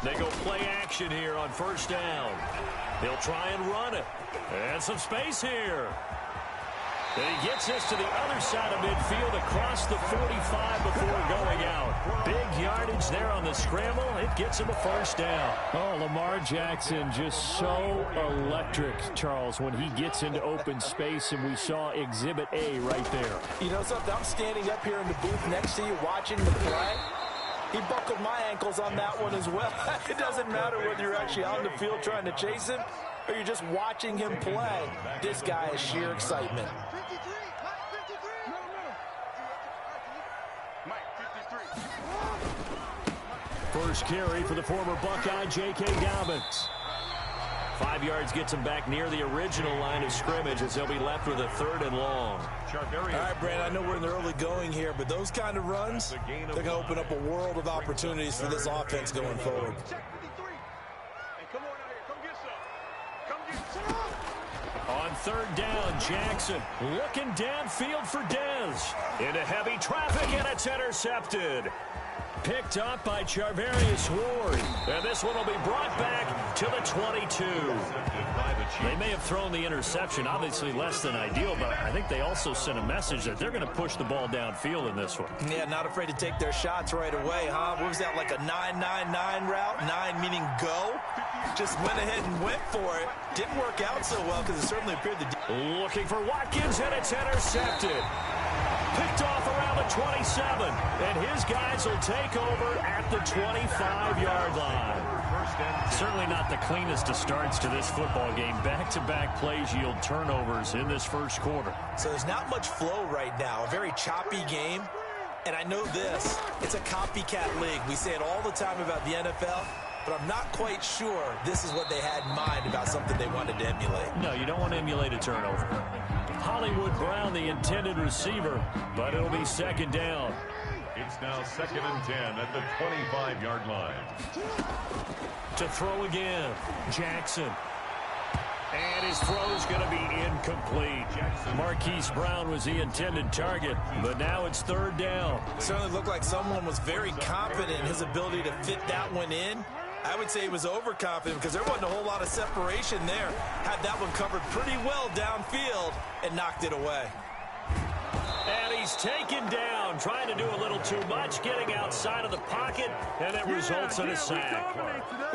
They go play action here on first down. He'll try and run it. And some space here. And he gets this to the other side of midfield across the 45 before going out. Big yardage there on the scramble. It gets him a first down. Oh, Lamar Jackson just so electric, Charles, when he gets into open space, and we saw Exhibit A right there. You know something? I'm standing up here in the booth next to you watching the play. He buckled my ankles on that one as well. It doesn't matter whether you're actually on the field trying to chase him or you're just watching him play. This guy is sheer excitement. First carry for the former Buckeye, J.K. Dobbins. 5 yards gets him back near the original line of scrimmage as they'll be left with a 3rd and long. All right, Brandon, I know we're in the early going here, but those kind of runs, they're going to open up a world of opportunities for this offense going forward. On 3rd down, Jackson looking downfield for Dez. Into heavy traffic, and it's intercepted. Picked up by Charvarius Ward. And this one will be brought back to the 22. They may have thrown the interception, obviously less than ideal, but I think they also sent a message that they're going to push the ball downfield in this one. Yeah, not afraid to take their shots right away, huh? What was that, like a 9-9-9 route? 9 meaning go? Just went ahead and went for it. Didn't work out so well because it certainly appeared to... Looking for Watkins, and it's intercepted. Picked off around the 27, and his guys will take over at the 25-yard line. Certainly not the cleanest of starts to this football game. Back-to-back plays yield turnovers in this first quarter. So there's not much flow right now. A very choppy game. And I know this, it's a copycat league. We say it all the time about the NFL, but I'm not quite sure this is what they had in mind about something they wanted to emulate. No, you don't want to emulate a turnover. Hollywood Brown, the intended receiver, but it'll be 2nd down. It's now 2nd and 10 at the 25-yard line. To throw again, Jackson. And his throw's going to be incomplete. Marquise Brown was the intended target, but now it's 3rd down. It certainly looked like someone was very confident in his ability to fit that one in. I would say he was overconfident because there wasn't a whole lot of separation there. Had that one covered pretty well downfield and knocked it away. And he's taken down, trying to do a little too much, getting outside of the pocket, and it results in a sack.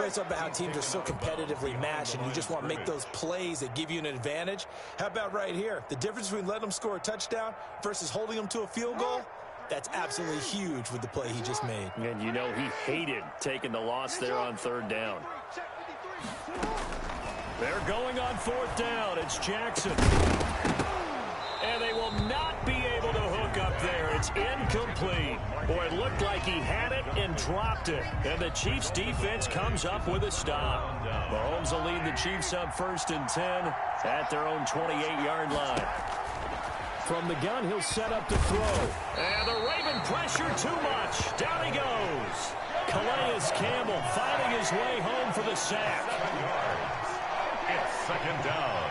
It's about how teams are so competitively matched, and you just want to make those plays that give you an advantage. How about right here? The difference between letting them score a touchdown versus holding them to a field goal? That's absolutely huge with the play he just made. And you know he hated taking the loss there on 3rd down. They're going on 4th down. It's Jackson. And they will not be able to hook up there. It's incomplete. Boy, it looked like he had it and dropped it. And the Chiefs defense comes up with a stop. Mahomes will lead the Chiefs up 1st and 10 at their own 28-yard line. From the gun, he'll set up to throw. And the Raven pressure too much. Down he goes. Calais Campbell finding his way home for the sack. It's 2nd down.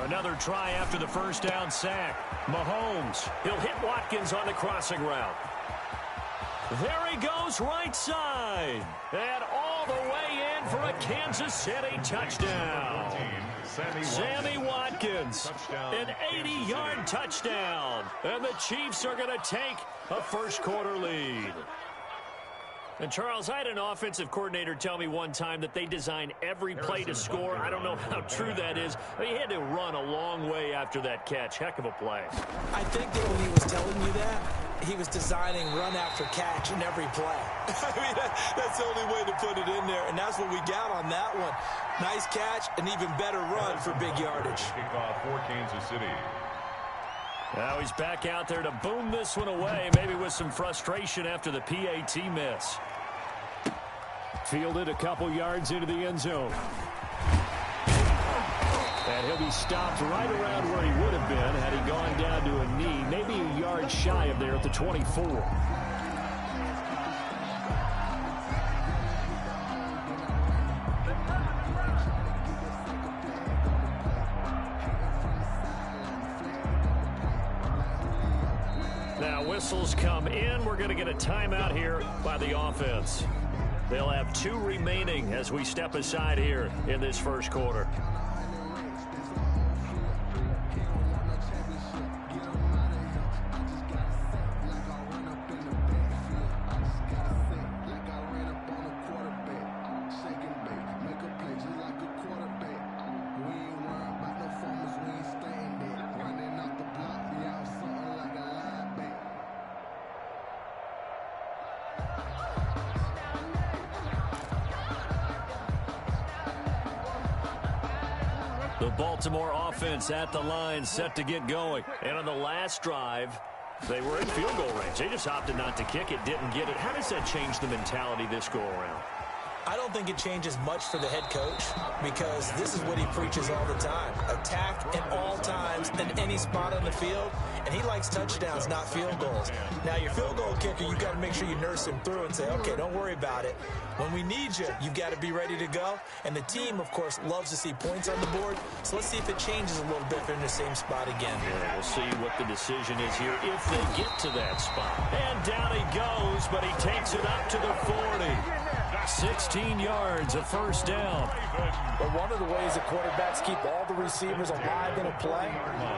Another try after the 1st down sack. Mahomes, he'll hit Watkins on the crossing route. There he goes, right side. And all the way in for a Kansas City touchdown. Sammy Watkins, an 80-yard touchdown. And the Chiefs are going to take a first-quarter lead. And, Charles, I had an offensive coordinator tell me one time that they design every play to score. I don't know how true that is. But he had to run a long way after that catch. Heck of a play. I think that when he was telling you that, he was designing run after catch in every play. I mean, that's the only way to put it in there, and that's what we got on that one. Nice catch, an even better run for big yardage. Kickoff for Kansas City. Now he's back out there to boom this one away, maybe with some frustration after the PAT miss. Fielded a couple yards into the end zone. And he'll be stopped right around where he would have been had he gone down to a knee, maybe a yard shy of there at the 24. Now whistles come in. We're going to get a timeout here by the offense. They'll have 2 remaining as we step aside here in this first quarter. The Baltimore offense at the line, set to get going. And on the last drive, they were in field goal range. They just opted not to kick it, didn't get it. How does that change the mentality this go around? I don't think it changes much for the head coach because this is what he preaches all the time. Attack at all times in any spot on the field, and he likes touchdowns, not field goals. Now, your field goal kicker, you've got to make sure you nurse him through and say, okay, don't worry about it. When we need you, you've got to be ready to go. And the team, of course, loves to see points on the board. So let's see if it changes a little bit if they're in the same spot again. Yeah, we'll see what the decision is here if they get to that spot. And down he goes, but he takes it up to the 40. 16 yards, a first down. But one of the ways that quarterbacks keep all the receivers alive in a play,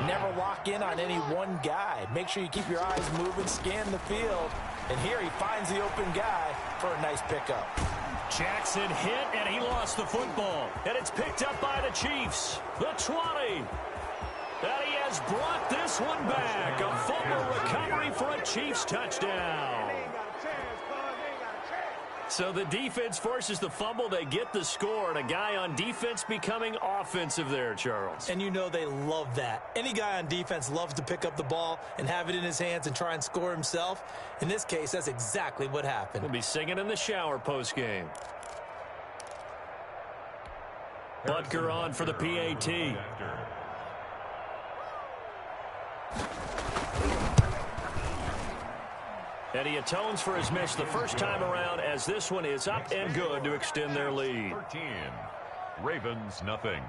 never lock in on any one guy. Make sure you keep your eyes moving, scan the field. And here he finds the open guy for a nice pickup. Jackson hit, and he lost the football. And it's picked up by the Chiefs. The 20. And he has brought this one back. A fumble recovery for a Chiefs touchdown. So the defense forces the fumble. They get the score, and a guy on defense becoming offensive there, Charles. And you know they love that. Any guy on defense loves to pick up the ball and have it in his hands and try and score himself. In this case, that's exactly what happened. He'll be singing in the shower postgame. Butker on for the PAT. And he atones for his miss the first time around as this one is up and good to extend their lead. 13. Ravens, nothing.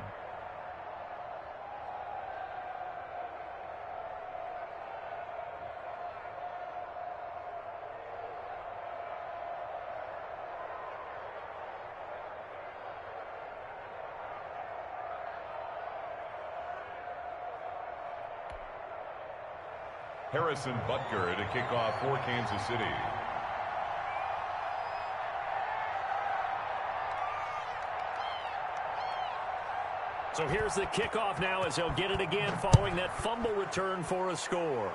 Harrison Butker to kick off for Kansas City. So here's the kickoff now as he'll get it again following that fumble return for a score.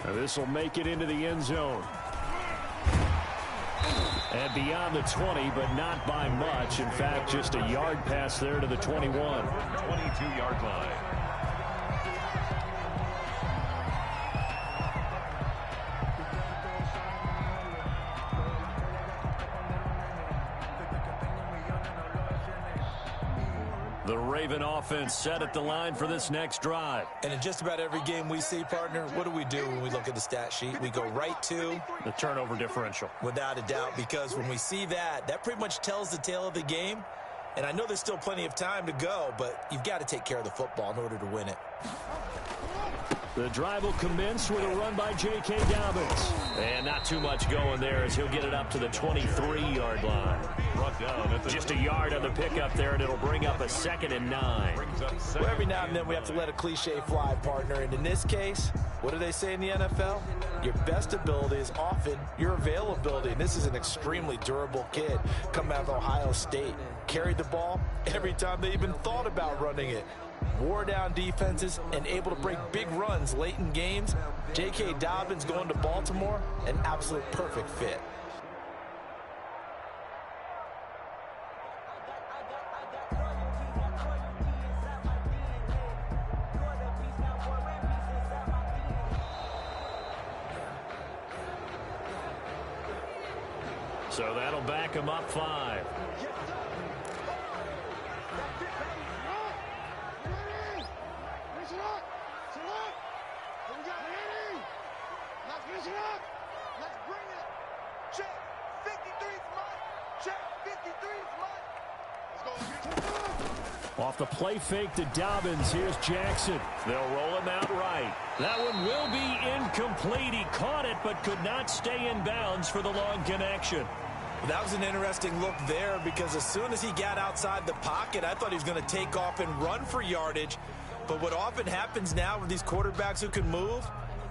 Now this will make it into the end zone. And beyond the 20, but not by much. In fact, just a yard pass there to the 21. 22-yard line. The Raven offense set at the line for this next drive. And in just about every game we see, partner, what do we do when we look at the stat sheet? We go right to the turnover differential. Without a doubt, because when we see that, that pretty much tells the tale of the game. And I know there's still plenty of time to go, but you've got to take care of the football in order to win it. The drive will commence with a run by J.K. Dobbins. And not too much going there as he'll get it up to the 23-yard line. Brought down at the just a yard on the pickup there, and it'll bring up a 2nd and 9. Well, every now and then we have to let a cliche fly, partner. And in this case, what do they say in the NFL? Your best ability is often your availability. And this is an extremely durable kid coming out of Ohio State. Carried the ball every time they even thought about running it. Wore down defenses and able to break big runs late in games. J.K. Dobbins going to Baltimore, an absolute perfect fit. So that'll back him up 5. Off the play fake to Dobbins. Here's Jackson. They'll roll him out right. That one will be incomplete. He caught it but could not stay in bounds for the long connection. That was an interesting look there because as soon as he got outside the pocket, I thought he was going to take off and run for yardage. But what often happens now with these quarterbacks who can move,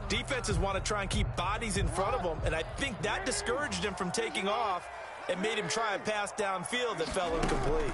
defenses want to try and keep bodies in front of them, and I think that discouraged him from taking off and made him try a pass downfield that fell incomplete.